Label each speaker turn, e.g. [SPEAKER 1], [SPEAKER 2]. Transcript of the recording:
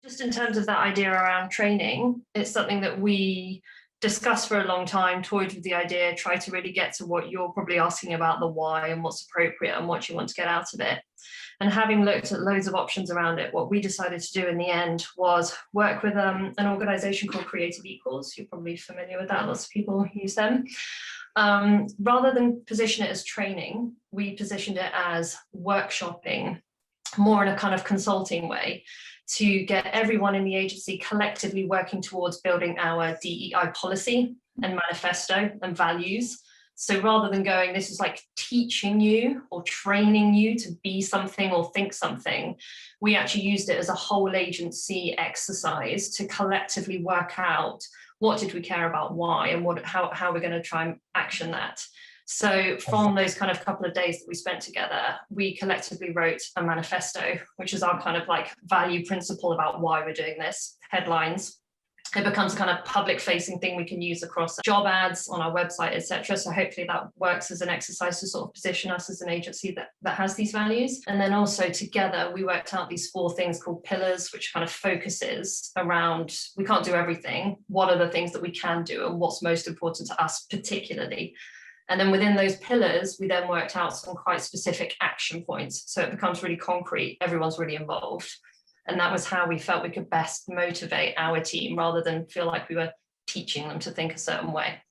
[SPEAKER 1] Just in terms of that idea around training, it's something that we discussed for a long time, toyed with the idea, tried to really get to what you're probably asking about, the why and what's appropriate and what you want to get out of it. And having looked at loads of options around it, what we decided to do in the end was work with an organization called Creative Equals. You're probably familiar with that, lots of people use them. Rather than position it as training, we positioned it as workshopping, more in a kind of consulting way, to get everyone in the agency collectively working towards building our DEI policy and manifesto and values. So rather than going, this is like teaching you or training you to be something or think something, we actually used it as a whole agency exercise to collectively work out what did we care about, why, and how we're going to try and action that. So from those kind of couple of days that we spent together, we collectively wrote a manifesto, which is our kind of like value principle about why we're doing this, headlines. It becomes a kind of public facing thing we can use across job ads on our website, etc. So hopefully that works as an exercise to sort of position us as an agency that has these values. And then also together, we worked out these 4 things called pillars, which kind of focuses around, we can't do everything. What are the things that we can do and what's most important to us particularly? And then within those pillars, we then worked out some quite specific action points. So it becomes really concrete, everyone's really involved. And that was how we felt we could best motivate our team rather than feel like we were teaching them to think a certain way.